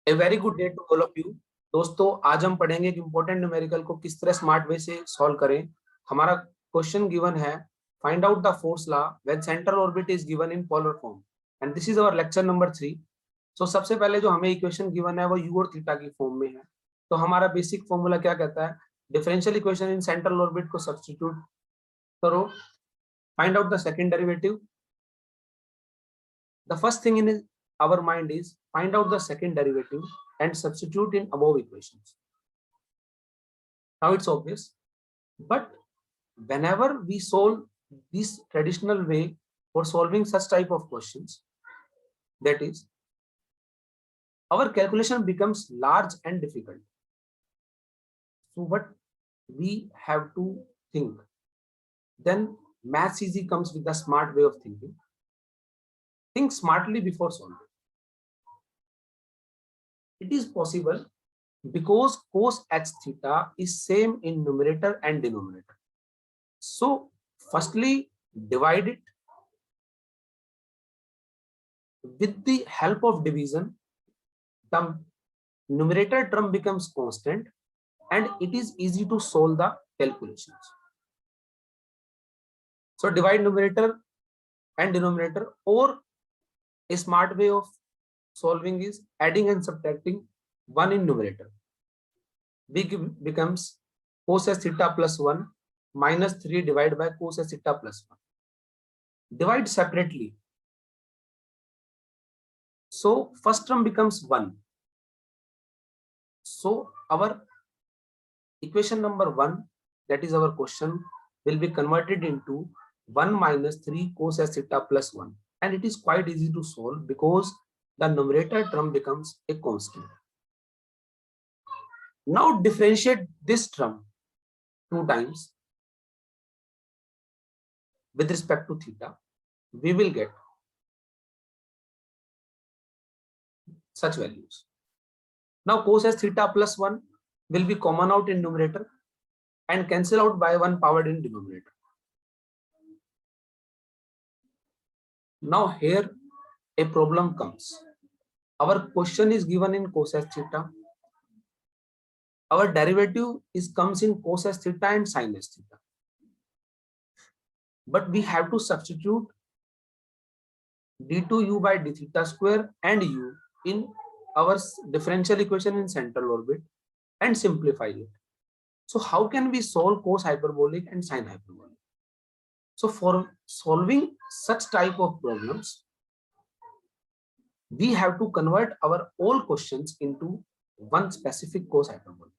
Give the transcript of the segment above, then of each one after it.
A very good day to all of you. दोस्तों, आज हम पढ़ेंगे कि इंपॉर्टेंट न्यूमेरिकल को किस तरह स्मार्ट वे से सॉल्व करें। हमारा क्वेश्चन गिवन है, find out the force law when central orbit is given in polar form, and this is our lecture number 3। So सबसे पहले जो हमें इक्वेशन गिवन है वो यू और थीटा की फॉर्म में है। तो हमारा बेसिक फॉर्मूला क्या कहता है? Differential equation in central orbit को सब्स्टिट्यूट करो, find out the second derivative. The first thing in our mind is find out the second derivative and substitute in above equations. Now it's obvious, but whenever we solve this traditional way for solving such type of questions, that is, our calculation becomes large and difficult. So what we have to think, then maths easy comes with the smart way of thinking. Think smartly before solving. It is possible because cos h theta is same in numerator and denominator. So firstly, divide it. With the help of division, the numerator term becomes constant and it is easy to solve the calculations. So divide numerator and denominator, or a smart way of solving is adding and subtracting 1 in numerator. Becomes cos h theta plus 1 minus 3 divided by cos h theta plus 1. Divide separately. So first term becomes 1. So our equation number 1, that is our question, will be converted into 1 minus 3 cos h theta plus 1. And it is quite easy to solve because the numerator term becomes a constant. Now differentiate this term 2 times with respect to theta. We will get such values. Now cos h theta plus 1 will be common out in numerator and cancel out by 1 powered in denominator. Now here a problem comes. Our question is given in cos h theta. Our derivative comes in cos h theta and sin h theta. But we have to substitute d2u by d theta square and u in our differential equation in central orbit and simplify it. So how can we solve cos hyperbolic and sin hyperbolic? So for solving such type of problems, we have to convert our all questions into one specific cos hyperbolic.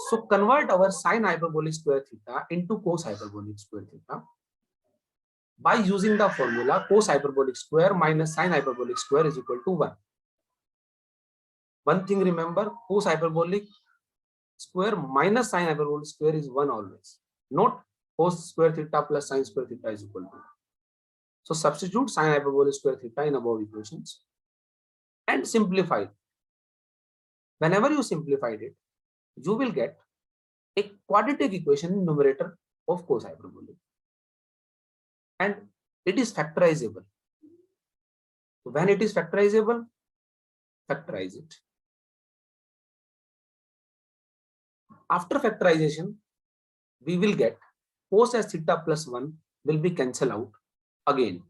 So convert our sin hyperbolic square theta into cos hyperbolic square theta by using the formula cos hyperbolic square minus sin hyperbolic square is equal to 1. One thing remember, cos hyperbolic square minus sin hyperbolic square is 1 always, not cos square theta plus sin square theta is equal to 1. So substitute sin hyperbolic square theta in above equations and simplify. Whenever you simplified it, you will get a quadratic equation in numerator of cos hyperbolic, and it is factorizable. When it is factorizable, factorize it. After factorization, we will get cos h theta plus 1 will be cancelled out again,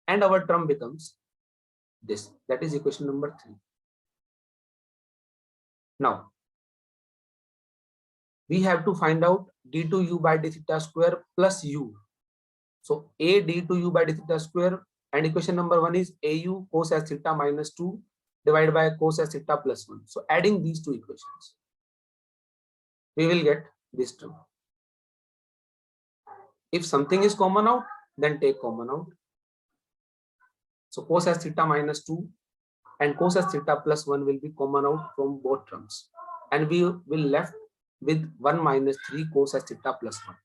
and our term becomes this, that is equation number 3. Now we have to find out d2u by d theta square plus u. So a d2u by d theta square, and equation number 1 is au cos h theta minus 2 divided by cos h theta plus 1. So adding these two equations, we will get this term. If something is common out, then take common out. So cos h theta minus 2 and cos h theta plus 1 will be common out from both terms, and we will left with 1 minus 3 cos h theta plus 1.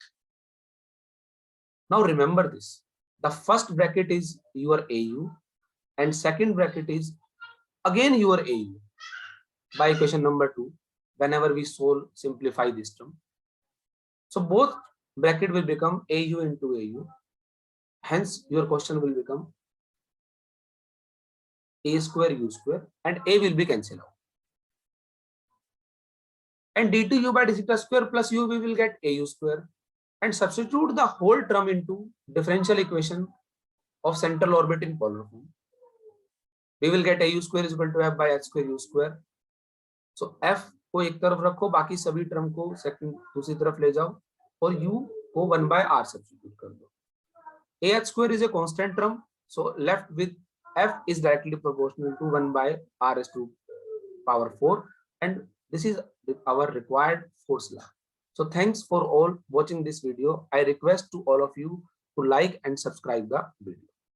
Now remember this, the first bracket is your au and second bracket is again your au by equation number 2 whenever we simplify this term. So both bracket will become au into au, hence your question will become a square u square, and a will be cancelled out. And d2 u by d theta square plus u, we will get a u square, and substitute the whole term into differential equation of central orbit in polar form. We will get a u square is equal to f by h square u square. So f को एक तरफ रखो, बाकी सभी term को second दूसरी तरफ ले जाओ, और u को 1 by r सब्स्टिट्यूट कर दो. ah square is a constant term, so left with f is directly proportional to 1 by r raised to power 4, and this is our required force law. So thanks for all watching this video. I request to all of you to like and subscribe the video.